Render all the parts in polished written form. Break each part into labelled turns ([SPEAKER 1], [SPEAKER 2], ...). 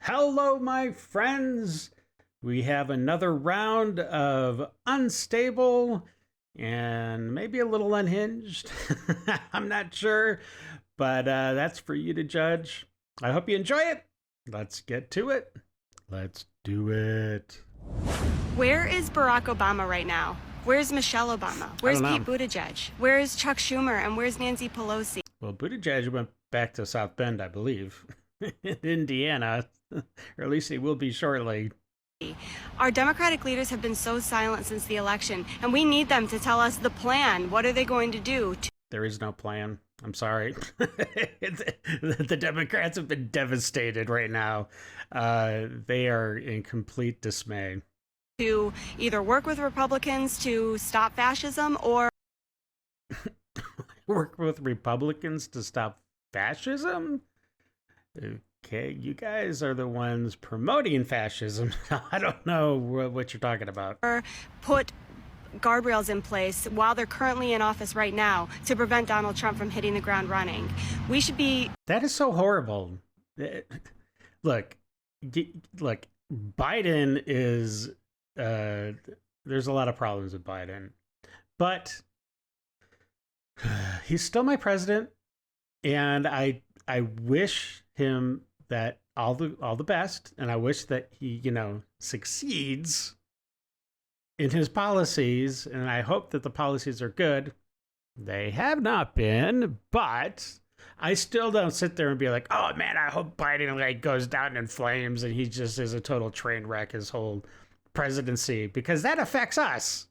[SPEAKER 1] Hello, my friends. We have another round of unstable and maybe a little unhinged. I'm not sure, but that's for you to judge. I hope you enjoy it. Let's get to it. Let's do it.
[SPEAKER 2] Where is Barack Obama right now? Where's Michelle Obama? Where's Pete Buttigieg? Where's Chuck Schumer? And where's Nancy Pelosi?
[SPEAKER 1] Well, Buttigieg went back to South Bend, I believe, in Indiana, or at least he will be shortly.
[SPEAKER 2] Our Democratic leaders have been so silent since the election, and we need them to tell us the plan. What are they going to do?
[SPEAKER 1] There is no plan. I'm sorry. The Democrats have been devastated right now. They are in complete dismay.
[SPEAKER 2] To either work with Republicans to stop fascism or
[SPEAKER 1] work with Republicans to stop fascism? Okay, you guys are the ones promoting fascism. I don't know what you're talking about.
[SPEAKER 2] Or put guardrails in place while they're currently in office right now to prevent Donald Trump from hitting the ground running. We should be...
[SPEAKER 1] That is so horrible. Look, Biden is... there's a lot of problems with Biden. But he's still my president. And I wish him that all the best. And I wish that he, succeeds in his policies, and I hope that the policies are good. They have not been, but I still don't sit there and be like, oh man, I hope Biden goes down in flames and he just is a total train wreck his whole presidency, because that affects us.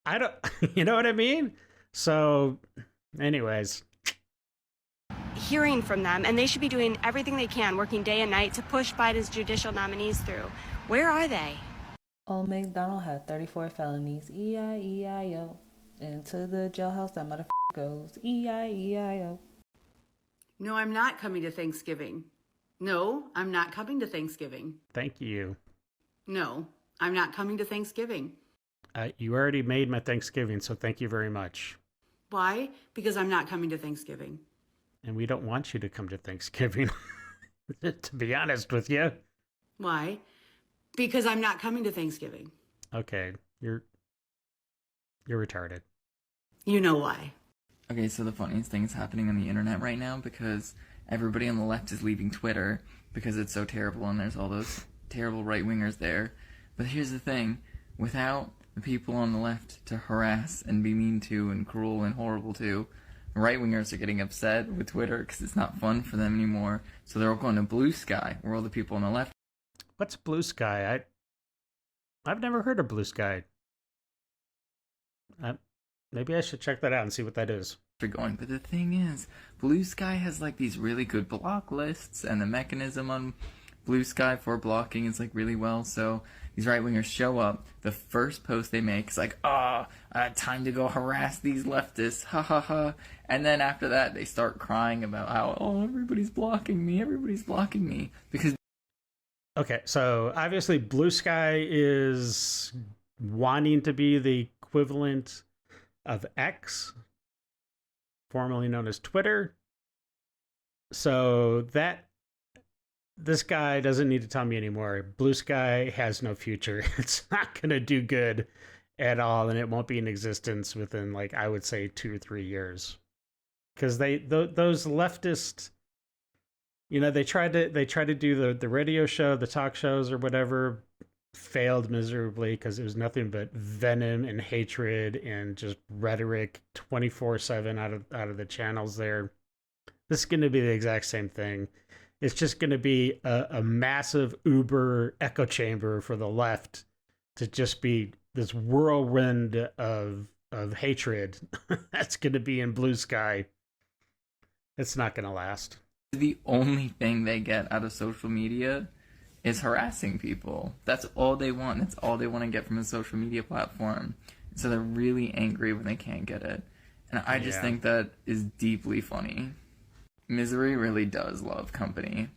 [SPEAKER 1] I don't, you know what I mean? So anyways.
[SPEAKER 2] Hearing from them, and they should be doing everything they can, working day and night to push Biden's judicial nominees through. Where are they?
[SPEAKER 3] Old MacDonald had 34 felonies, E-I-E-I-O. Into the jailhouse that motherfucker goes, E-I-E-I-O.
[SPEAKER 4] No, I'm not coming to Thanksgiving. No, I'm not coming to Thanksgiving.
[SPEAKER 1] Thank you.
[SPEAKER 4] No, I'm not coming to Thanksgiving.
[SPEAKER 1] You already made my Thanksgiving, so thank you very much.
[SPEAKER 4] Why? Because I'm not coming to Thanksgiving.
[SPEAKER 1] And we don't want you to come to Thanksgiving, to be honest with you.
[SPEAKER 4] Why? Because I'm not coming to Thanksgiving.
[SPEAKER 1] Okay, you're retarded.
[SPEAKER 4] You know why.
[SPEAKER 5] Okay, so the funniest thing is happening on the internet right now because everybody on the left is leaving Twitter because it's so terrible and there's all those terrible right-wingers there. But here's the thing, without the people on the left to harass and be mean to and cruel and horrible to, right-wingers are getting upset with Twitter because it's not fun for them anymore. So they're all going to Blue Sky, where all the people on the left...
[SPEAKER 1] What's Blue Sky? I've never heard of Blue Sky. Maybe I should check that out and see what that is.
[SPEAKER 5] Going, but the thing is, Blue Sky has these really good block lists, and the mechanism on Blue Sky for blocking is really well. So these right wingers show up. The first post they make is time to go harass these leftists, ha ha ha. And then after that, they start crying about how everybody's blocking me because.
[SPEAKER 1] Okay, so obviously Blue Sky is wanting to be the equivalent of X, formerly known as Twitter. So this guy doesn't need to tell me anymore. Blue Sky has no future. It's not going to do good at all, and it won't be in existence within I would say 2 or 3 years. Because those leftist, they tried to do the radio show, the talk shows or whatever, failed miserably because it was nothing but venom and hatred and just rhetoric 24/7 out of the channels there. This is going to be the exact same thing. It's just going to be a massive Uber echo chamber for the left to just be this whirlwind of hatred. That's going to be in Blue Sky. It's not going to last.
[SPEAKER 5] The only thing they get out of social media is harassing people. That's all they want. That's all they want to get from a social media platform. So they're really angry when they can't get it. And I just think that is deeply funny. Misery really does love company.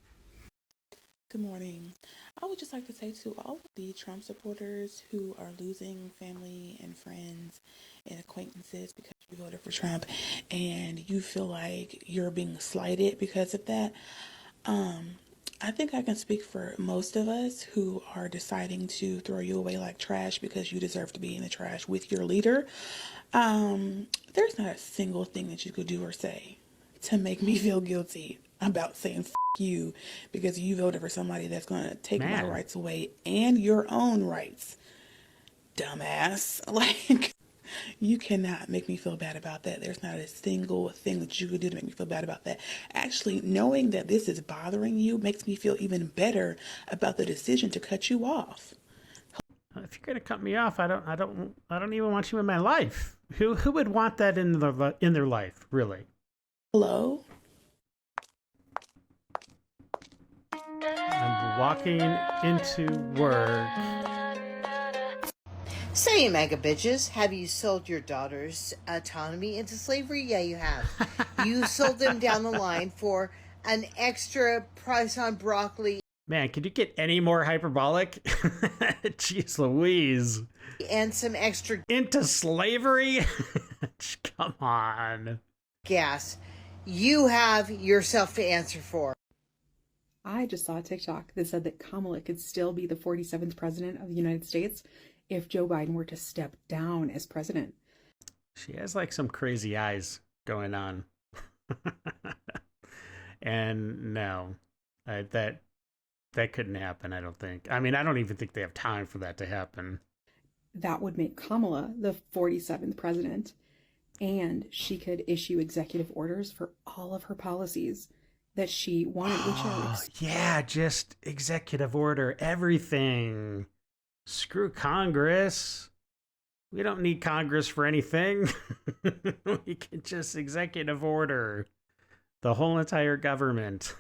[SPEAKER 6] Good morning. I would just like to say to all of the Trump supporters who are losing family and friends and acquaintances because you voted for Trump and you feel like you're being slighted because of that, I think I can speak for most of us who are deciding to throw you away like trash because you deserve to be in the trash with your leader. There's not a single thing that you could do or say to make me feel guilty about saying F you because you voted for somebody that's going to take my rights away and your own rights. Dumbass. Like, you cannot make me feel bad about that. There's not a single thing that you could do to make me feel bad about that. Actually, knowing that this is bothering you makes me feel even better about the decision to cut you off.
[SPEAKER 1] If you're gonna cut me off, I don't even want you in my life. Who would want that in their life, really?
[SPEAKER 6] Hello?
[SPEAKER 1] I'm walking into work.
[SPEAKER 7] Say, mega bitches, have you sold your daughter's autonomy into slavery? Yeah, you have. You sold them down the line for an extra price on broccoli.
[SPEAKER 1] Man, could you get any more hyperbolic? Jeez Louise.
[SPEAKER 7] And some extra
[SPEAKER 1] into slavery? Come on.
[SPEAKER 7] Gas. You have yourself to answer for.
[SPEAKER 8] I just saw a TikTok that said that Kamala could still be the 47th president of the United States if Joe Biden were to step down as president.
[SPEAKER 1] She has like some crazy eyes going on. And no, that couldn't happen, I don't think. I mean, I don't even think they have time for that to happen.
[SPEAKER 8] That would make Kamala the 47th president, and she could issue executive orders for all of her policies that she wanted,
[SPEAKER 1] yeah, just executive order, everything. Screw Congress. We don't need Congress for anything. We can just executive order the whole entire government.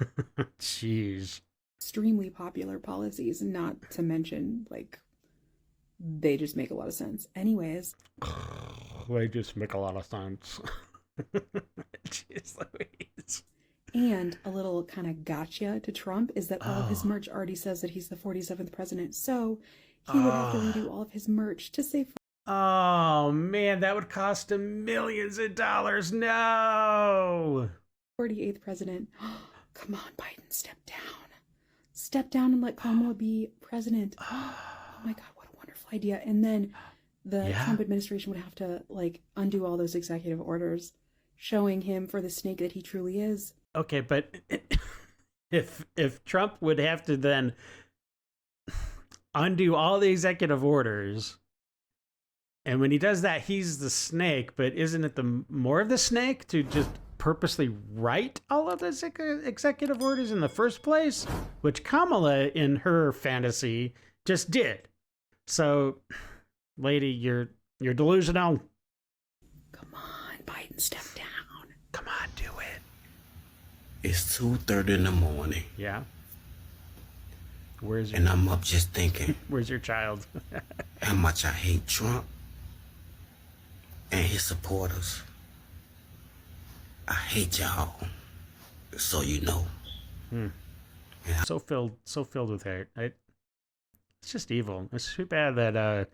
[SPEAKER 1] Jeez.
[SPEAKER 8] Extremely popular policies, not to mention, like, they just make a lot of sense. Anyways.
[SPEAKER 1] They just make a lot of sense. Jeez Louise.
[SPEAKER 8] And a little kind of gotcha to Trump is that all of his merch already says that he's the 47th president. So he would have to redo all of his merch to say...
[SPEAKER 1] Oh, man, that would cost him millions of dollars. No!
[SPEAKER 8] 48th president. Come on, Biden, step down. Step down and let Kamala be president. Oh my God, what a wonderful idea. And then the Trump administration would have to, like, undo all those executive orders showing him for the snake that he truly is.
[SPEAKER 1] Okay, but if Trump would have to then undo all the executive orders, and when he does that, he's the snake, but isn't it the more of the snake to just purposely write all of the executive orders in the first place, which Kamala in her fantasy just did? So, lady, you're delusional.
[SPEAKER 8] Come on, Biden, step down.
[SPEAKER 1] Come on, do it.
[SPEAKER 9] It's 2:30 in the morning.
[SPEAKER 1] Yeah. Where's your...
[SPEAKER 9] And I'm up just thinking.
[SPEAKER 1] Where's your child?
[SPEAKER 9] How much I hate Trump and his supporters. I hate y'all. So you know. Yeah.
[SPEAKER 1] So filled with hate. It's just evil. It's too bad that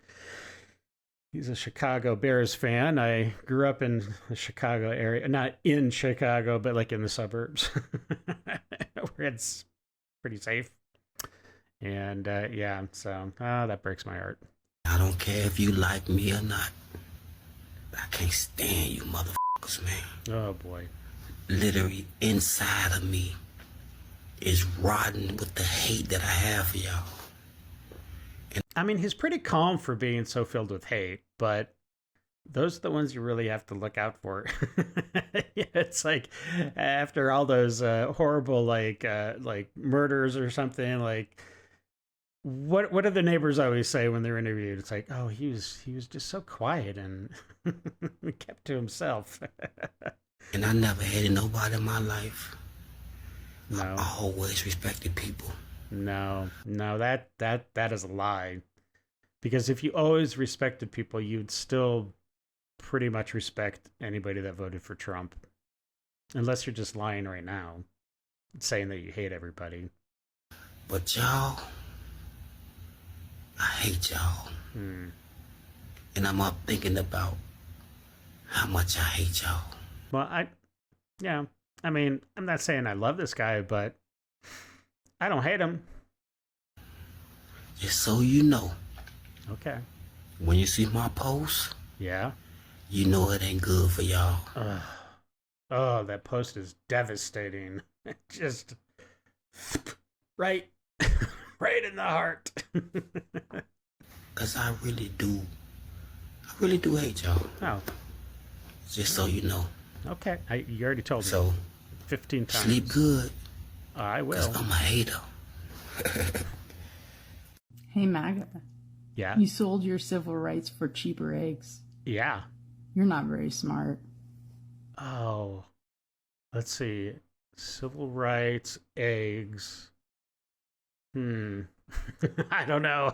[SPEAKER 1] he's a Chicago Bears fan. I grew up in the Chicago area, not in Chicago, but like in the suburbs, where it's pretty safe. And yeah, so that breaks my heart.
[SPEAKER 9] I don't care if you like me or not. I can't stand you motherfuckers, man.
[SPEAKER 1] Oh boy.
[SPEAKER 9] Literally inside of me is rotten with the hate that I have for y'all.
[SPEAKER 1] I mean, he's pretty calm for being so filled with hate, but those are the ones you really have to look out for. Yeah, it's like after all those horrible like murders or something, like what do the neighbors always say when they're interviewed? It's like, oh, he was just so quiet and kept to himself.
[SPEAKER 9] And I never hated nobody in my life.
[SPEAKER 1] No.
[SPEAKER 9] I always respected people.
[SPEAKER 1] No, that is a lie. Because if you always respected people, you'd still pretty much respect anybody that voted for Trump. Unless you're just lying right now, saying that you hate everybody.
[SPEAKER 9] But y'all, I hate y'all. And I'm up thinking about how much I hate y'all.
[SPEAKER 1] Well, I mean, I'm not saying I love this guy, but I don't hate them.
[SPEAKER 9] Just so you know,
[SPEAKER 1] Okay.
[SPEAKER 9] when you see my post,
[SPEAKER 1] Yeah.
[SPEAKER 9] you know it ain't good for y'all.
[SPEAKER 1] Oh, that post is devastating. Just right, right in the heart.
[SPEAKER 9] Cause I really do hate y'all.
[SPEAKER 1] Oh,
[SPEAKER 9] Just so you know.
[SPEAKER 1] okay. You already told me.
[SPEAKER 9] So
[SPEAKER 1] 15 times.
[SPEAKER 9] sleep good,
[SPEAKER 1] I will.
[SPEAKER 9] cause I'm a hater.
[SPEAKER 10] Hey, MAGA.
[SPEAKER 1] Yeah.
[SPEAKER 10] You sold your civil rights for cheaper eggs.
[SPEAKER 1] Yeah.
[SPEAKER 10] You're not very smart.
[SPEAKER 1] Oh, let's see. Civil rights, eggs. I don't know.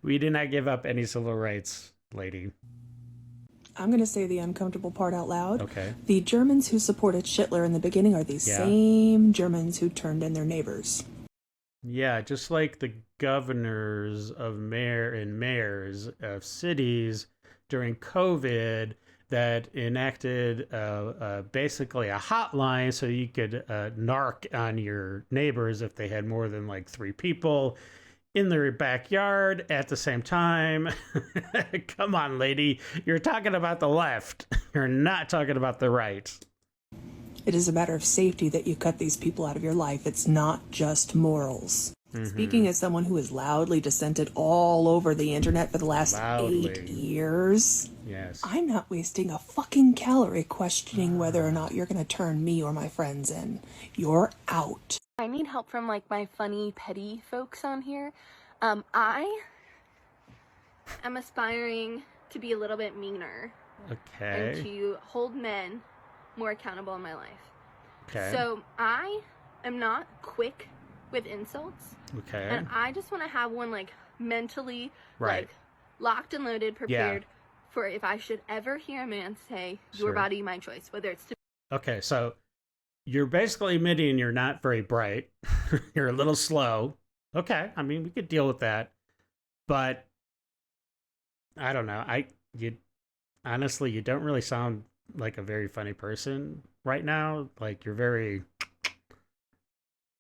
[SPEAKER 1] We did not give up any civil rights, lady.
[SPEAKER 11] I'm going to say the uncomfortable part out loud.
[SPEAKER 1] Okay.
[SPEAKER 11] The Germans who supported Hitler in the beginning are these same Germans who turned in their neighbors.
[SPEAKER 1] Yeah, just like the governors of mayors of cities during COVID that enacted basically a hotline so you could narc on your neighbors if they had more than like 3 people in their backyard at the same time. Come on, lady. You're talking about the left. You're not talking about the right.
[SPEAKER 11] It is a matter of safety that you cut these people out of your life. It's not just morals. Speaking as someone who has loudly dissented all over the internet for the last 8 years,
[SPEAKER 1] yes,
[SPEAKER 11] I'm not wasting a fucking calorie questioning whether or not you're going to turn me or my friends in. You're out.
[SPEAKER 2] I need help from like my funny, petty folks on here. I am aspiring to be a little bit meaner
[SPEAKER 1] Okay.
[SPEAKER 2] and to hold men more accountable in my life.
[SPEAKER 1] Okay.
[SPEAKER 2] So I am not quick with insults.
[SPEAKER 1] Okay.
[SPEAKER 2] And I just want to have one like mentally
[SPEAKER 1] Right.
[SPEAKER 2] like locked and loaded, prepared for if I should ever hear a man say, your
[SPEAKER 1] Sure.
[SPEAKER 2] body, my choice, whether it's to
[SPEAKER 1] Okay, so you're basically admitting you're not very bright. You're a little slow. Okay, I mean, we could deal with that. But I don't know. Honestly, you don't really sound like a very funny person right now. Like you're very,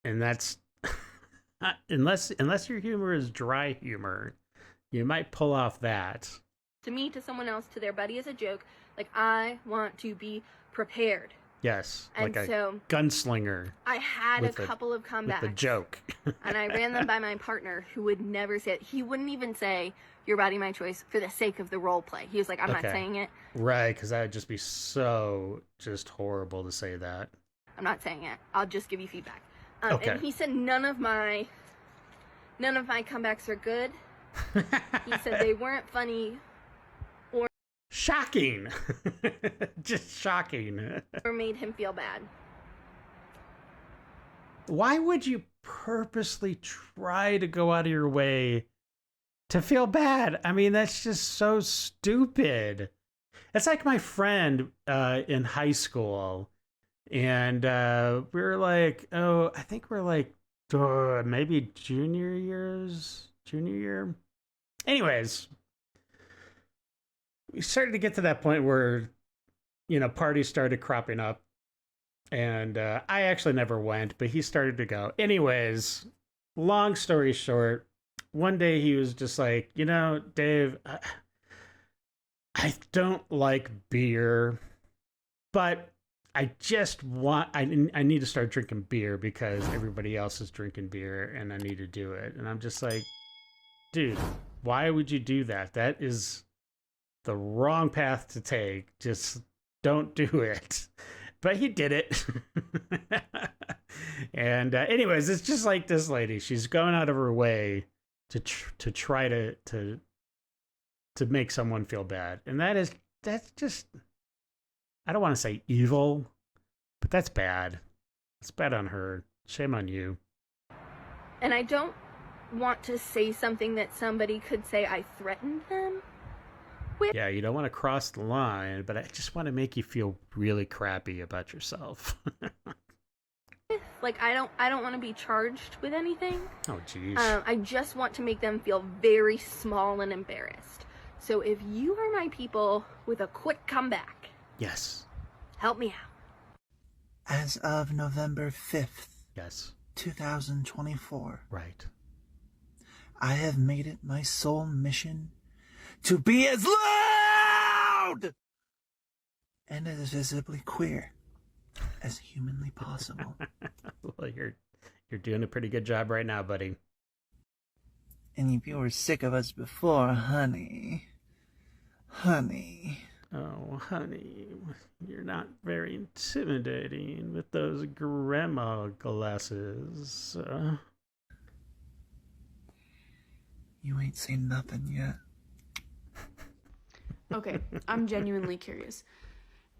[SPEAKER 1] and that's unless your humor is dry humor, you might pull off that.
[SPEAKER 2] me, to someone else, to their buddy as a joke. Like, I want to be prepared.
[SPEAKER 1] Yes,
[SPEAKER 2] And
[SPEAKER 1] like a
[SPEAKER 2] so
[SPEAKER 1] gunslinger.
[SPEAKER 2] I had a
[SPEAKER 1] with
[SPEAKER 2] couple of comebacks.
[SPEAKER 1] With the joke.
[SPEAKER 2] And I ran them by my partner, who would never say it. He wouldn't even say, your body, my choice, for the sake of the role play. He was like, I'm not saying it.
[SPEAKER 1] Right, because that would just be so just horrible to say that.
[SPEAKER 2] I'm not saying it. I'll just give you feedback.
[SPEAKER 1] Okay.
[SPEAKER 2] And he said none of my comebacks are good. He said they weren't funny
[SPEAKER 1] Shocking. Just shocking.
[SPEAKER 2] or made him feel bad.
[SPEAKER 1] Why would you purposely try to go out of your way to feel bad? I mean, that's just so stupid. It's like my friend in high school, and we were like, I think we're like maybe junior year. Anyways, we started to get to that point where, parties started cropping up. And I actually never went, but he started to go. Anyways, long story short, one day he was just like, Dave, I don't like beer, but I just I need to start drinking beer because everybody else is drinking beer and I need to do it. And I'm just like, dude, why would you do that? That is the wrong path to take. Just don't do it. But he did it. And anyways, it's just like this lady. She's going out of her way to try to make someone feel bad. And that's just, I don't want to say evil, but that's bad. It's bad on her. Shame on you.
[SPEAKER 2] And I don't want to say something that somebody could say I threatened them with.
[SPEAKER 1] Yeah, you don't want to cross the line, but I just want to make you feel really crappy about yourself.
[SPEAKER 2] Like, I don't want to be charged with anything.
[SPEAKER 1] Oh, jeez.
[SPEAKER 2] I just want to make them feel very small and embarrassed. So if you are my people with a quick comeback,
[SPEAKER 1] yes,
[SPEAKER 2] help me out.
[SPEAKER 12] As of November 5th,
[SPEAKER 1] yes,
[SPEAKER 12] 2024.
[SPEAKER 1] Right.
[SPEAKER 12] I have made it my sole mission to be as loud and as visibly queer as humanly possible.
[SPEAKER 1] Well, you're doing a pretty good job right now, buddy.
[SPEAKER 12] And if you were sick of us before, honey.
[SPEAKER 1] Oh, honey, you're not very intimidating with those grandma glasses.
[SPEAKER 12] You ain't seen nothing yet.
[SPEAKER 8] Okay, I'm genuinely curious.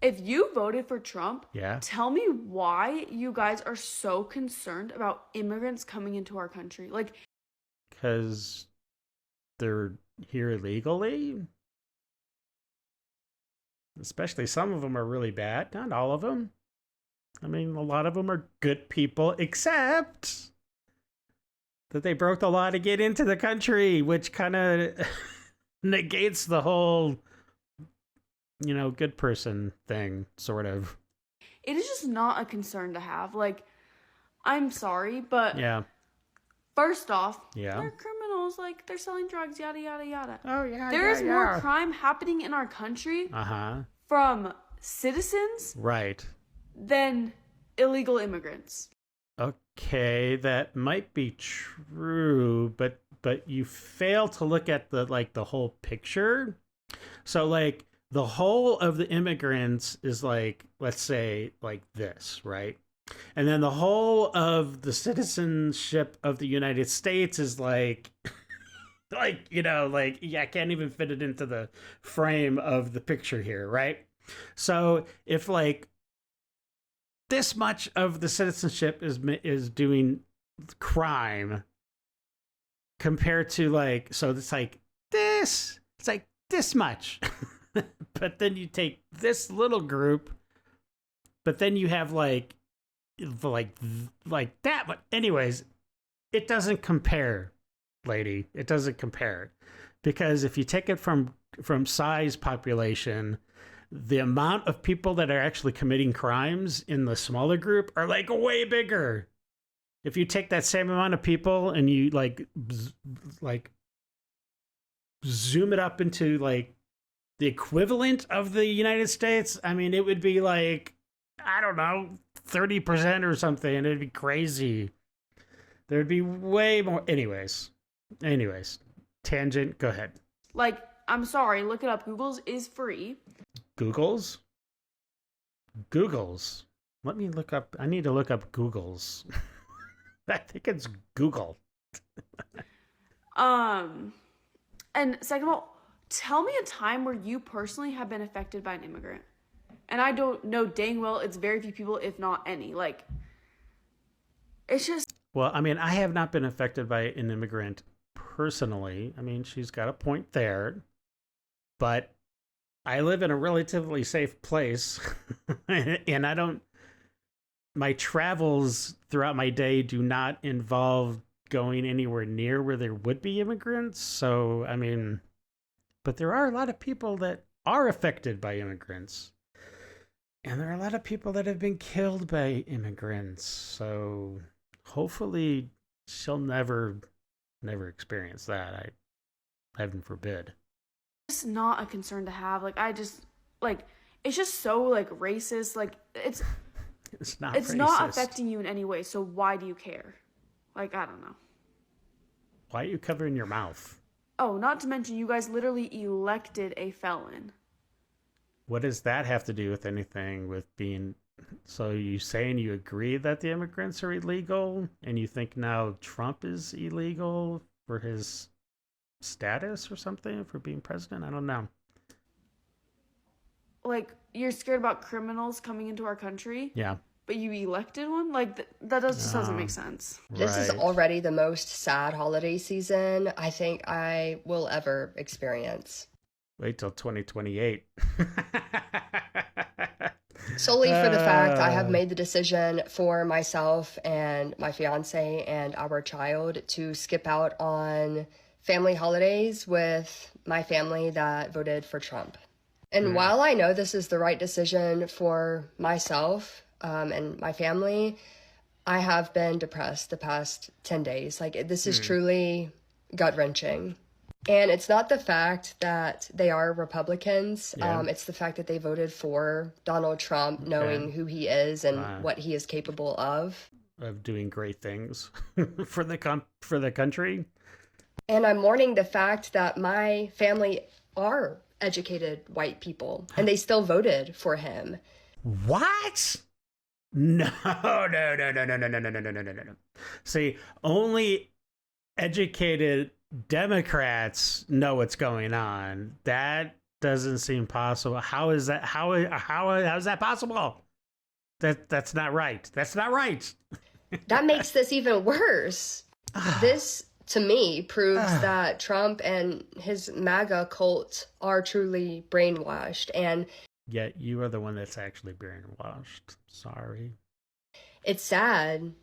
[SPEAKER 8] If you voted for Trump, tell me why you guys are so concerned about immigrants coming into our country. Like,
[SPEAKER 1] because they're here illegally? Especially some of them are really bad. Not all of them. I mean, a lot of them are good people, except that they broke the law to get into the country, which kind of negates the whole, good person thing, sort of.
[SPEAKER 8] it is just not a concern to have. Like, I'm sorry, but first off, they're criminals. Like, they're selling drugs, yada, yada, yada.
[SPEAKER 1] Oh, yeah,
[SPEAKER 8] There is more crime happening in our country from citizens than illegal immigrants.
[SPEAKER 1] Okay, that might be true, but you fail to look at the whole picture. So, like, the whole of the immigrants is like, let's say, like this, right? And then the whole of the citizenship of the United States is like, I can't even fit it into the frame of the picture here, right? So if like this much of the citizenship is doing crime compared to like, so it's like this much. But then you take this little group, but then you have like that. But anyways, it doesn't compare, lady. It doesn't compare, because if you take it from size population, the amount of people that are actually committing crimes in the smaller group are like way bigger. If you take that same amount of people and you like zoom it up into like the equivalent of the United States, I mean, it would be like, I don't know, 30% or something. It'd be crazy. There'd be way more. Anyways, tangent, go ahead.
[SPEAKER 8] Like, I'm sorry, look it up. Google's is free.
[SPEAKER 1] Google's? Let me look up. I need to look up Google's. I think it's Google.
[SPEAKER 8] And second of all, tell me a time where you personally have been affected by an immigrant. And I don't know dang well it's very few people, if not any. Like, it's just...
[SPEAKER 1] Well, I mean, I have not been affected by an immigrant personally. I mean, she's got a point there. But I live in a relatively safe place. And my travels throughout my day do not involve going anywhere near where there would be immigrants. So, I mean... But there are a lot of people that are affected by immigrants. And there are a lot of people that have been killed by immigrants. So hopefully she'll never experience that. Heaven forbid.
[SPEAKER 8] It's not a concern to have. Like, it's just so like racist. Like, it's
[SPEAKER 1] not
[SPEAKER 8] racist. Not affecting you in any way. So why do you care? Like, I don't know.
[SPEAKER 1] Why are you covering your mouth?
[SPEAKER 8] Oh, not to mention you guys literally elected a felon.
[SPEAKER 1] What does that have to do with anything with being... So you saying you agree that the immigrants are illegal and you think now Trump is illegal for his status or something, for being president? I don't know.
[SPEAKER 8] Like, you're scared about criminals coming into our country?
[SPEAKER 1] Yeah.
[SPEAKER 8] But you elected one? Like, that just doesn't make sense.
[SPEAKER 13] This is already the most sad holiday season I think I will ever experience.
[SPEAKER 1] Wait till 2028.
[SPEAKER 13] Solely for the fact I have made the decision for myself and my fiance and our child to skip out on family holidays with my family that voted for Trump. And while I know this is the right decision for myself and my family, I have been depressed the past 10 days. Like, this is truly gut-wrenching. And it's not the fact that they are Republicans. It's the fact that they voted for Donald Trump, knowing who he is and what he is capable of
[SPEAKER 1] doing great things for the country.
[SPEAKER 13] And I'm mourning the fact that my family are educated white people, and they still voted for him.
[SPEAKER 1] What? No. See, only educated Democrats know what's going on. That doesn't seem possible. How is that? How is that possible? That's not right. That's not right.
[SPEAKER 13] That makes this even worse. This, to me, proves that Trump and his MAGA cult are truly brainwashed. And
[SPEAKER 1] yet you are the one that's actually brainwashed. Sorry.
[SPEAKER 13] It's sad.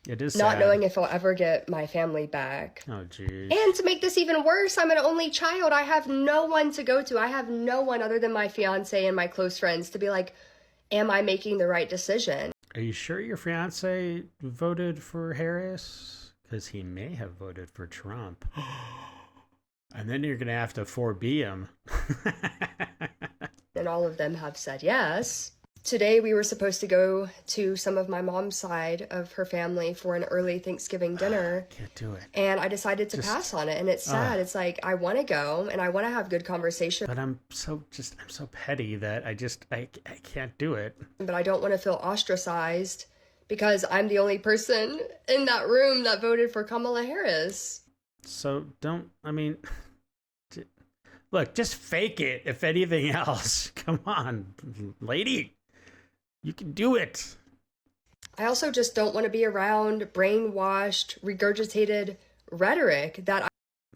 [SPEAKER 1] It is
[SPEAKER 13] not
[SPEAKER 1] sad.
[SPEAKER 13] knowing if I'll ever get my family back.
[SPEAKER 1] Oh, geez.
[SPEAKER 13] And to make this even worse, I'm an only child. I have no one to go to. I have no one other than my fiance and my close friends to be like, am I making the right decision?
[SPEAKER 1] Are you sure your fiance voted for Harris? Because he may have voted for Trump. And then you're going to have to 4B him.
[SPEAKER 13] And all of them have said yes. Today we were supposed to go to some of my mom's side of her family for an early Thanksgiving dinner.
[SPEAKER 1] Can't do it.
[SPEAKER 13] And I decided to pass on it. And it's sad. It's like, I want to go and I want to have good conversation.
[SPEAKER 1] But I'm so petty that I can't do it.
[SPEAKER 13] But I don't want to feel ostracized because I'm the only person in that room that voted for Kamala Harris.
[SPEAKER 1] So look, just fake it, if anything else. Come on, lady. You can do it.
[SPEAKER 13] I also just don't want to be around brainwashed, regurgitated rhetoric that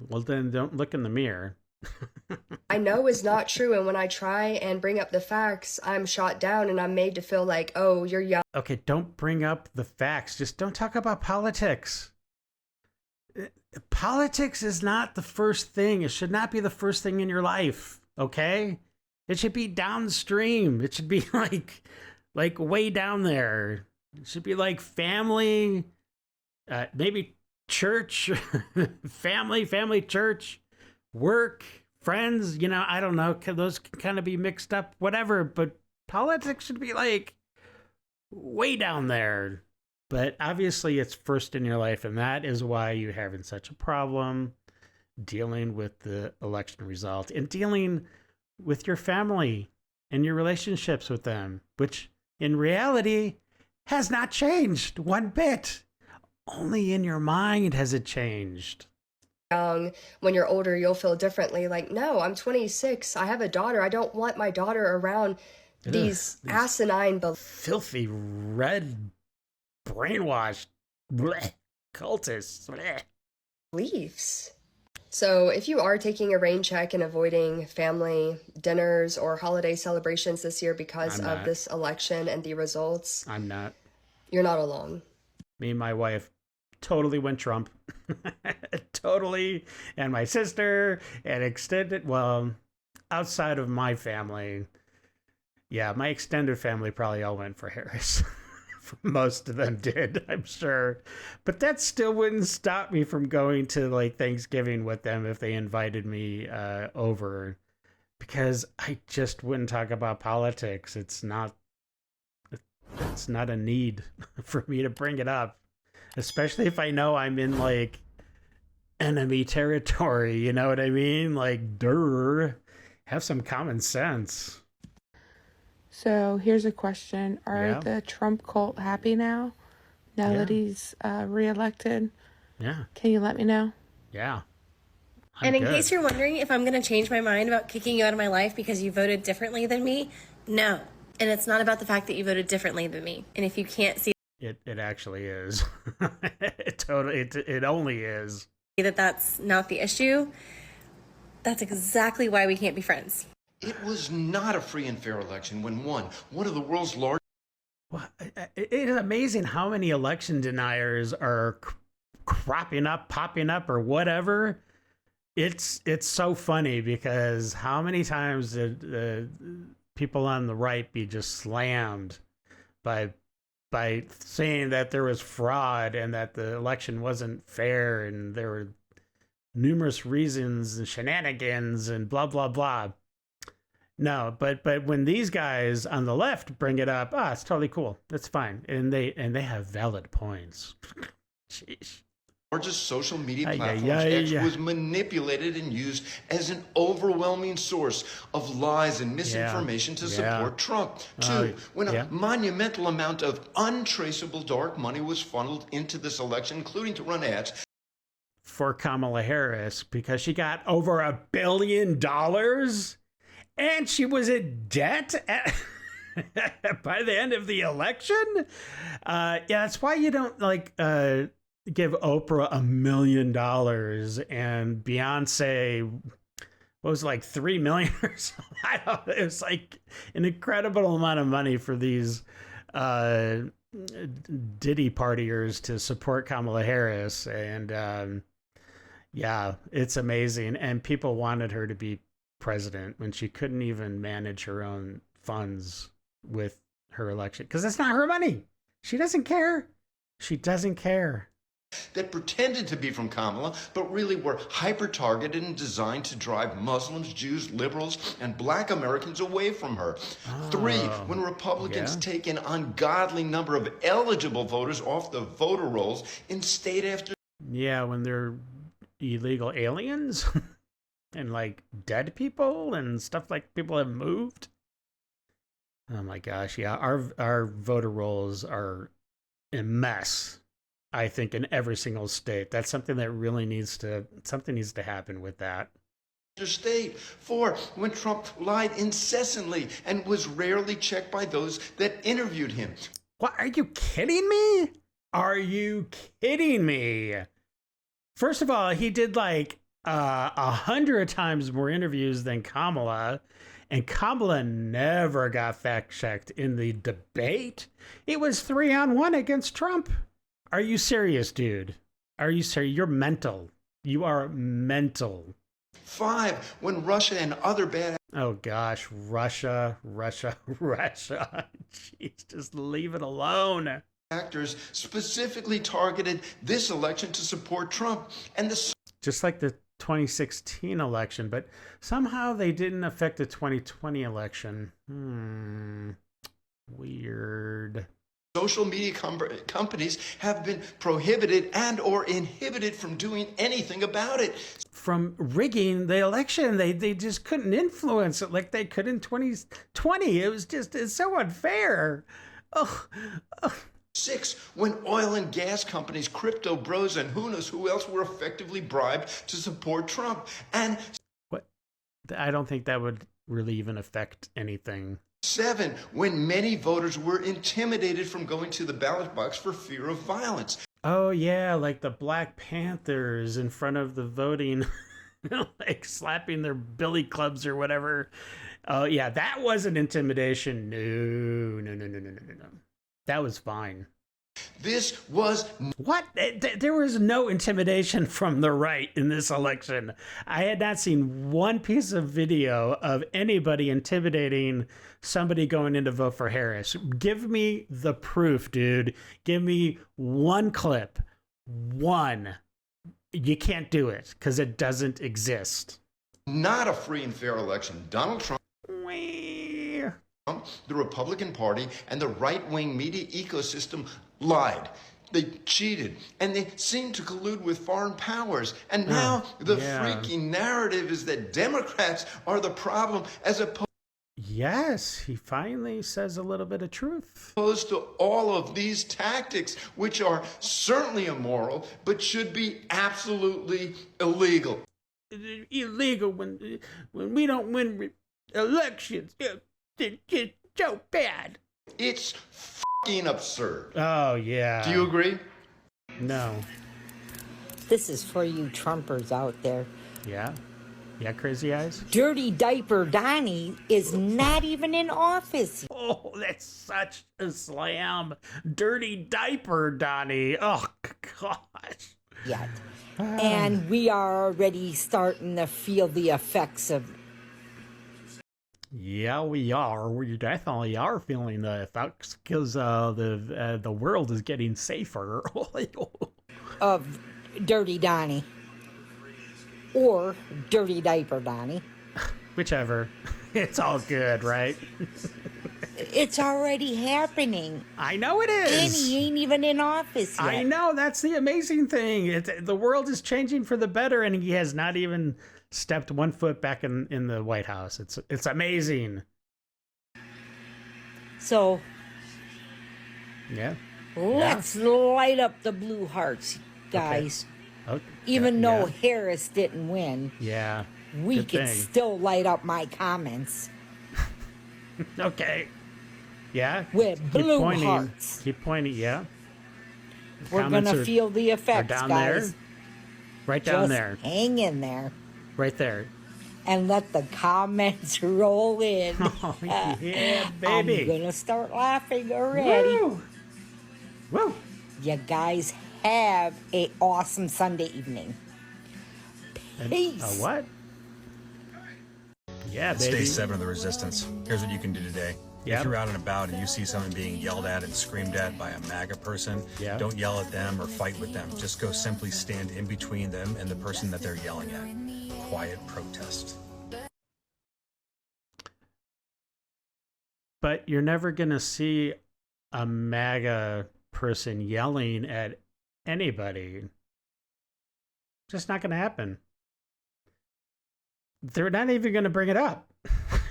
[SPEAKER 1] Well, then don't look in the mirror.
[SPEAKER 13] I know is not true. And when I try and bring up the facts, I'm shot down and I'm made to feel like, oh, you're young.
[SPEAKER 1] Okay, don't bring up the facts. Just don't talk about politics. Politics is not the first thing. It should not be the first thing in your life, okay? It should be downstream. It should be like way down there. It should be like family, maybe church, family, church, work, friends, I don't know. Those can kind of be mixed up, whatever. But politics should be like way down there. But obviously it's first in your life, and that is why you're having such a problem dealing with the election result and dealing with your family and your relationships with them, which in reality has not changed one bit. Only in your mind has it changed.
[SPEAKER 13] Young, when you're older, you'll feel differently. Like, no, I'm 26. I have a daughter. I don't want my daughter around these asinine,
[SPEAKER 1] filthy, red, brainwashed cultists
[SPEAKER 13] beliefs. So if you are taking a rain check and avoiding family dinners or holiday celebrations this year because of this election and the results,
[SPEAKER 1] I'm not.
[SPEAKER 13] You're not alone.
[SPEAKER 1] Me and my wife totally went Trump. Totally. And my sister and extended, outside of my family, yeah, my extended family probably all went for Harris. Most of them did, I'm sure. But that still wouldn't stop me from going to like Thanksgiving with them if they invited me over, because I just wouldn't talk about politics. It's not a need for me to bring it up, especially if I know I'm in like enemy territory. You know what I mean? Like, have some common sense.
[SPEAKER 14] So here's a question. Are the Trump cult happy now that he's reelected?
[SPEAKER 1] Yeah.
[SPEAKER 14] Can you let me know?
[SPEAKER 1] Yeah.
[SPEAKER 15] And in case you're wondering if I'm going to change my mind about kicking you out of my life because you voted differently than me, no. And it's not about the fact that you voted differently than me. And if you can't see
[SPEAKER 1] it actually is. It only is.
[SPEAKER 15] That that's not the issue, that's exactly why we can't be friends.
[SPEAKER 16] It was not a free and fair election when one of the world's largest...
[SPEAKER 1] Well, it is amazing how many election deniers are popping up or whatever. It's so funny because how many times did people on the right be just slammed by by saying that there was fraud and that the election wasn't fair and there were numerous reasons and shenanigans and blah, blah, blah. No, but when these guys on the left bring it up, it's totally cool. That's fine. And they have valid points. Jeez.
[SPEAKER 16] Largest social media platforms, X was manipulated and used as an overwhelming source of lies and misinformation to support Trump. Two, when a monumental amount of untraceable dark money was funneled into this election, including to run ads
[SPEAKER 1] for Kamala Harris, because she got over $1 billion and she was in debt by the end of the election. That's why you don't give Oprah $1 million and Beyonce was like 3 million or something. I don't know. It was like an incredible amount of money for these Diddy partiers to support Kamala Harris. And it's amazing. And people wanted her to be president when she couldn't even manage her own funds with her election, because it's not her money. She doesn't care. She doesn't care.
[SPEAKER 16] That pretended to be from Kamala, but really were hyper-targeted and designed to drive Muslims, Jews, liberals, and black Americans away from her. Three, when Republicans take an ungodly number of eligible voters off the voter rolls in state after...
[SPEAKER 1] Yeah, when they're illegal aliens and like dead people and stuff, like people have moved. Oh my gosh, yeah, our voter rolls are a mess. I think in every single state. That's something that really needs to happen with that.
[SPEAKER 16] State. Four, when Trump lied incessantly and was rarely checked by those that interviewed him.
[SPEAKER 1] What, are you kidding me? Are you kidding me? First of all, he did like 100 times more interviews than Kamala, and Kamala never got fact-checked in the debate. It was 3-on-1 against Trump. Are you serious, dude? Are you serious? You're mental. You are mental.
[SPEAKER 16] 5, when Russia and other bad...
[SPEAKER 1] Oh, gosh. Russia. Jeez, just leave it alone.
[SPEAKER 16] Actors specifically targeted this election to support Trump. And
[SPEAKER 1] just like the 2016 election, but somehow they didn't affect the 2020 election. Weird.
[SPEAKER 16] Social media companies have been prohibited and or inhibited from doing anything about it.
[SPEAKER 1] From rigging the election, they just couldn't influence it like they could in 2020. It's so unfair.
[SPEAKER 16] 6, when oil and gas companies, crypto bros, and who knows who else were effectively bribed to support Trump. And
[SPEAKER 1] what? I don't think that would really even affect anything.
[SPEAKER 16] 7, when many voters were intimidated from going to the ballot box for fear of violence.
[SPEAKER 1] Oh, yeah, like the Black Panthers in front of the voting, like slapping their billy clubs or whatever. Oh, yeah, that wasn't intimidation. No. That was fine.
[SPEAKER 16] This was...
[SPEAKER 1] What? There was no intimidation from the right in this election. I had not seen one piece of video of anybody intimidating somebody going in to vote for Harris. Give me the proof, dude. Give me one clip. One. You can't do it because it doesn't exist.
[SPEAKER 16] Not a free and fair election. Donald Trump... The Republican Party and the right-wing media ecosystem lied. They cheated, and they seemed to collude with foreign powers. And now the freaking narrative is that Democrats are the problem as opposed...
[SPEAKER 1] Yes, he finally says a little bit of truth.
[SPEAKER 16] Opposed to all of these tactics, which are certainly immoral, but should be absolutely illegal.
[SPEAKER 1] Illegal when we don't win elections. It's so bad.
[SPEAKER 16] It's fucking absurd.
[SPEAKER 1] Oh, yeah.
[SPEAKER 16] Do you agree?
[SPEAKER 1] No.
[SPEAKER 17] This is for you Trumpers out there.
[SPEAKER 1] Yeah? Yeah, crazy eyes?
[SPEAKER 17] Dirty Diaper Donnie is not even in office.
[SPEAKER 1] Oh, that's such a slam. Dirty Diaper Donnie. Oh, gosh.
[SPEAKER 17] Yet. And we are already starting to feel the effects of...
[SPEAKER 1] Yeah, we are. We definitely are feeling the effects because the world is getting safer.
[SPEAKER 17] Of Dirty Donnie. Or Dirty Diaper Donnie.
[SPEAKER 1] Whichever. It's all good, right?
[SPEAKER 17] It's already happening.
[SPEAKER 1] I know it is.
[SPEAKER 17] And he ain't even in office yet.
[SPEAKER 1] I know. That's the amazing thing. The world is changing for the better, and he has not even stepped 1 foot back in the White House. It's amazing.
[SPEAKER 17] So,
[SPEAKER 1] yeah.
[SPEAKER 17] Let's light up the blue hearts, guys.
[SPEAKER 1] Okay.
[SPEAKER 17] Even though Harris didn't win.
[SPEAKER 1] Yeah.
[SPEAKER 17] We
[SPEAKER 1] Good
[SPEAKER 17] can
[SPEAKER 1] thing.
[SPEAKER 17] still light up my comments.
[SPEAKER 1] Okay. Yeah.
[SPEAKER 17] With blue
[SPEAKER 1] pointing,
[SPEAKER 17] hearts.
[SPEAKER 1] Keep pointing, yeah.
[SPEAKER 17] We're going to feel the effects,
[SPEAKER 1] down
[SPEAKER 17] guys.
[SPEAKER 1] there. Right down
[SPEAKER 17] Just
[SPEAKER 1] there.
[SPEAKER 17] hang in there.
[SPEAKER 1] Right there.
[SPEAKER 17] And let the comments roll in.
[SPEAKER 1] Oh, yeah, baby.
[SPEAKER 17] I'm going to start laughing already.
[SPEAKER 1] Woo! Woo!
[SPEAKER 17] You guys have an awesome Sunday evening. Peace.
[SPEAKER 1] What? Yeah,
[SPEAKER 18] It's
[SPEAKER 1] baby.
[SPEAKER 18] day 7 of the resistance. Here's what you can do today.
[SPEAKER 1] Yep.
[SPEAKER 18] If you're out and about and you see someone being yelled at and screamed at by a MAGA person,
[SPEAKER 1] Yeah.
[SPEAKER 18] don't yell at them or fight with them. Just go simply stand in between them and the person that they're yelling at. Quiet protest.
[SPEAKER 1] But you're never going to see a MAGA person yelling at anybody. Just not going to happen. They're not even going to bring it up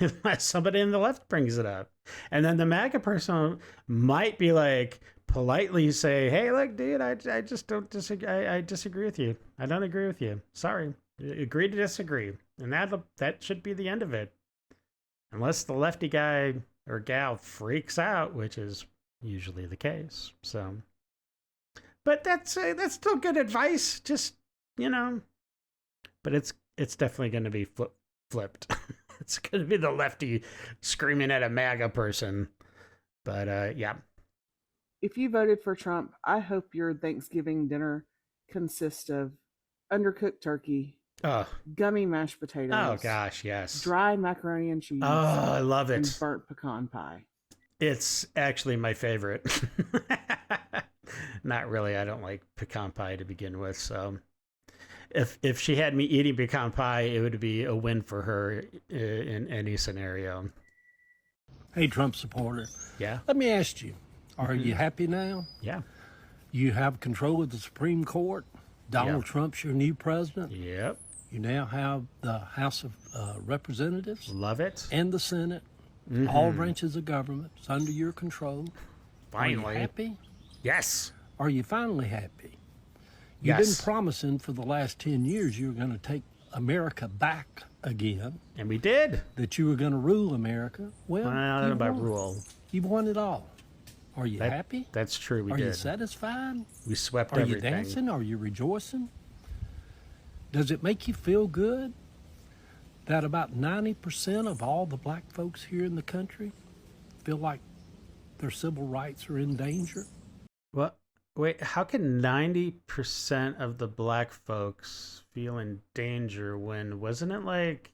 [SPEAKER 1] unless somebody in the left brings it up. And then the MAGA person might be like, politely say, hey, look, dude, I just don't disagree. I disagree with you. I don't agree with you. Sorry. Agree to disagree. And that should be the end of it. Unless the lefty guy or gal freaks out, which is usually the case. So, but that's still good advice. Just, but it's definitely going to be flipped. It's going to be the lefty screaming at a MAGA person. But yeah.
[SPEAKER 19] If you voted for Trump, I hope your Thanksgiving dinner consists of undercooked turkey, gummy mashed potatoes.
[SPEAKER 1] Oh gosh, yes.
[SPEAKER 19] Dry macaroni and cheese.
[SPEAKER 1] Oh, I love it.
[SPEAKER 19] And burnt pecan pie.
[SPEAKER 1] It's actually my favorite. Not really. I don't like pecan pie to begin with. So if she had me eating pecan pie, it would be a win for her in any scenario.
[SPEAKER 20] Hey, Trump supporter.
[SPEAKER 1] Yeah.
[SPEAKER 20] Let me ask you, are you happy now?
[SPEAKER 1] Yeah.
[SPEAKER 20] You have control of the Supreme Court. Donald
[SPEAKER 1] Yeah.
[SPEAKER 20] Trump's your new president.
[SPEAKER 1] Yep.
[SPEAKER 20] You now have the House of Representatives.
[SPEAKER 1] Love it.
[SPEAKER 20] And the Senate. All branches of government. It's under your control. Are
[SPEAKER 1] Finally.
[SPEAKER 20] you happy?
[SPEAKER 1] Yes.
[SPEAKER 20] Are you finally happy? You've
[SPEAKER 1] Yes.
[SPEAKER 20] been promising for the last 10 years you were going to take America back again.
[SPEAKER 1] And we did.
[SPEAKER 20] That you were going to rule America. Well,
[SPEAKER 1] I don't know
[SPEAKER 20] you
[SPEAKER 1] about
[SPEAKER 20] won.
[SPEAKER 1] rule.
[SPEAKER 20] You've won it all. Are you
[SPEAKER 1] That-
[SPEAKER 20] happy?
[SPEAKER 1] That's true. We
[SPEAKER 20] Are
[SPEAKER 1] did.
[SPEAKER 20] you satisfied?
[SPEAKER 1] We swept
[SPEAKER 20] Are
[SPEAKER 1] everything.
[SPEAKER 20] you dancing? Are you rejoicing? Does it make you feel good that about 90% of all the black folks here in the country feel like their civil rights are in danger?
[SPEAKER 1] What? Wait, how can 90% of the black folks feel in danger when wasn't it like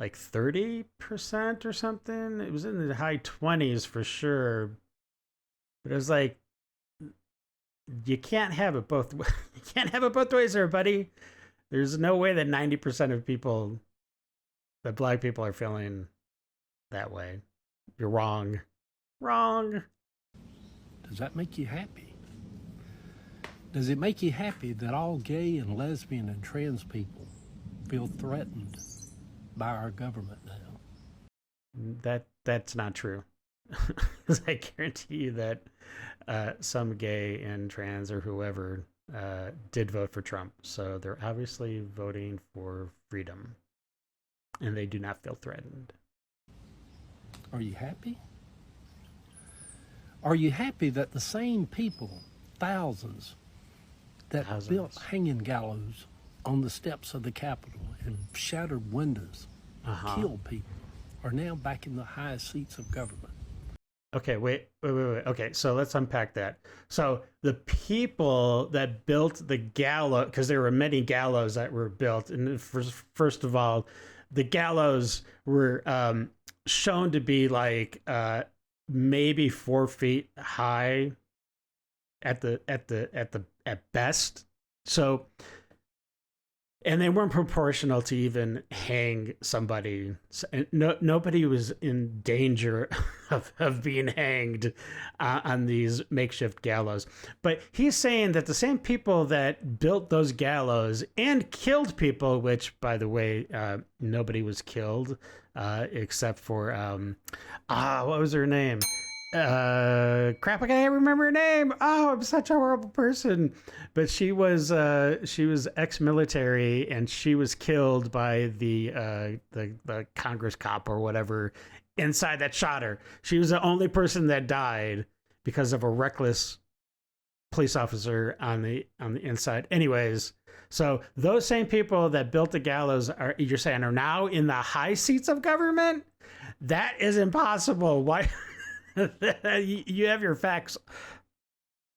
[SPEAKER 1] 30% or something? It was in the high 20s for sure. But it was like you can't have it both ways. You can't have it both ways there, buddy. There's no way that 90% of people, that black people are feeling that way. You're wrong. Wrong.
[SPEAKER 20] Does that make you happy? Does it make you happy that all gay and lesbian and trans people feel threatened by our government now?
[SPEAKER 1] That's not true. Because I guarantee you that some gay and trans or whoever did vote for Trump. So they're obviously voting for freedom. And they do not feel threatened.
[SPEAKER 20] Are you happy? Are you happy that the same people, thousands, that built hanging gallows on the steps of the Capitol and shattered windows, killed people, are now back in the highest seats of government?
[SPEAKER 1] Okay, wait. Okay, so let's unpack that. So the people that built the gallows, because there were many gallows that were built, and first of all, the gallows were shown to be like maybe 4 feet high at best. So, and they weren't proportional to even hang somebody. Nobody was in danger of being hanged on these makeshift gallows. But he's saying that the same people that built those gallows and killed people, which, by the way, nobody was killed except for, what was her name? Crap, I can't remember her name. Oh, I'm such a horrible person. But she was ex-military, and she was killed by the Congress cop or whatever inside that shot her. She was the only person that died because of a reckless police officer on the inside. Anyways, so those same people that built the gallows you're saying are now in the high seats of government? That is impossible. Why? You have your facts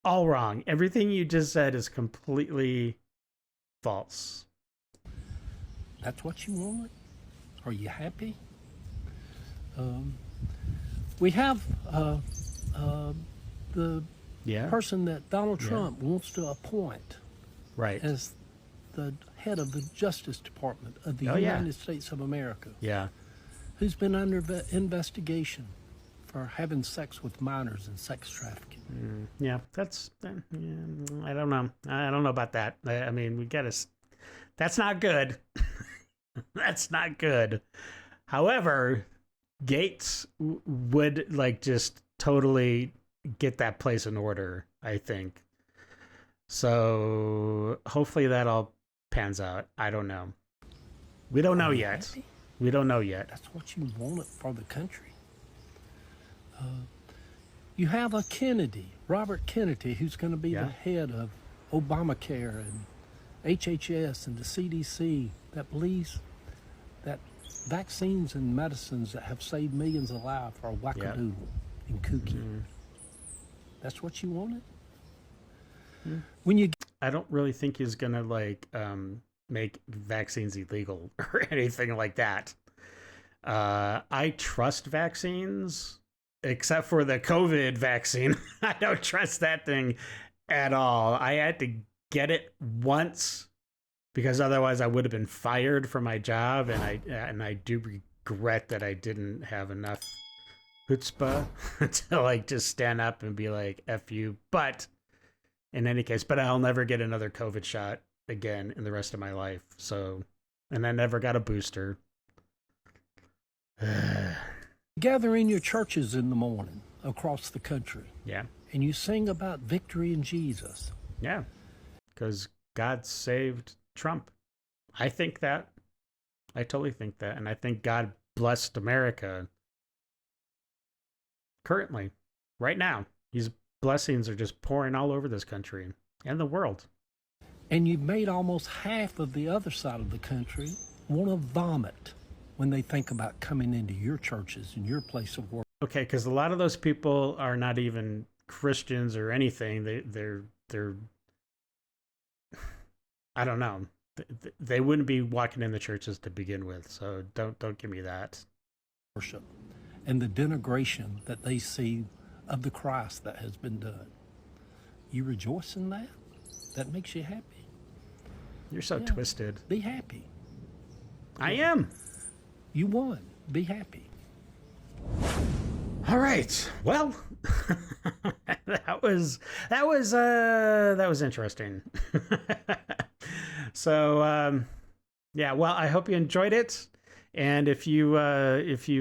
[SPEAKER 1] all wrong. Everything you just said is completely false.
[SPEAKER 20] That's what you want? Are you happy? We have the person that Donald Trump wants to appoint as the head of the Justice Department of the United States of America.
[SPEAKER 1] Yeah.
[SPEAKER 20] Who's been under investigation for having sex with minors and sex trafficking.
[SPEAKER 1] Yeah, that's, I don't know. I don't know about that. I mean, we gotta, that's not good. That's not good. However, Gates would like just totally get that place in order, I think. So hopefully that all pans out. I don't know. We don't know yet.
[SPEAKER 20] Happy?
[SPEAKER 1] We don't know yet.
[SPEAKER 20] That's what you wanted for the country. You have a Kennedy, Robert Kennedy, who's going to be the head of Obamacare and HHS and the CDC, that believes that vaccines and medicines that have saved millions of lives are wackadoodle and kooky. That's what you wanted? When you,
[SPEAKER 1] I don't really think he's going to like make vaccines illegal or anything like that. I trust vaccines. Except for the COVID vaccine. I don't trust that thing at all. I had to get it once because otherwise I would have been fired from my job, and I do regret that I didn't have enough chutzpah to like just stand up and be like, F you. But in any case, I'll never get another COVID shot again in the rest of my life. So, and I never got a booster.
[SPEAKER 20] gather in your churches in the morning across the country.
[SPEAKER 1] Yeah.
[SPEAKER 20] And you sing about victory in Jesus.
[SPEAKER 1] Yeah. Because God saved Trump. I think that. I totally think that. And I think God blessed America currently, right now. His blessings are just pouring all over this country and the world.
[SPEAKER 20] And you've made almost half of the other side of the country want to vomit when they think about coming into your churches and your place of work.
[SPEAKER 1] Okay, because a lot of those people are not even Christians or anything. They're I don't know. They wouldn't be walking in the churches to begin with. So don't give me that.
[SPEAKER 20] Worship and the denigration that they see of the Christ that has been done. You rejoice in that? That makes you happy.
[SPEAKER 1] You're so twisted.
[SPEAKER 20] Be happy.
[SPEAKER 1] I am.
[SPEAKER 20] You won. Be happy.
[SPEAKER 1] All right. Well, that was interesting. So yeah. Well, I hope you enjoyed it, and if you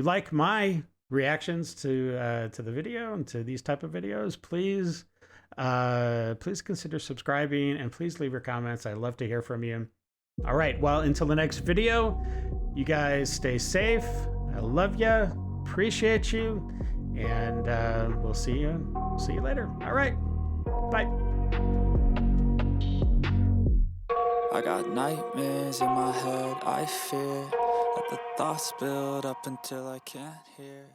[SPEAKER 1] like my reactions to the video and to these type of videos, please consider subscribing and please leave your comments. I love to hear from you. All right. Well, until the next video, you guys stay safe. I love you. Appreciate you. And we'll see you later. All right. Bye.
[SPEAKER 21] I got nightmares in my head, I fear. Let the thoughts build up until I can't hear.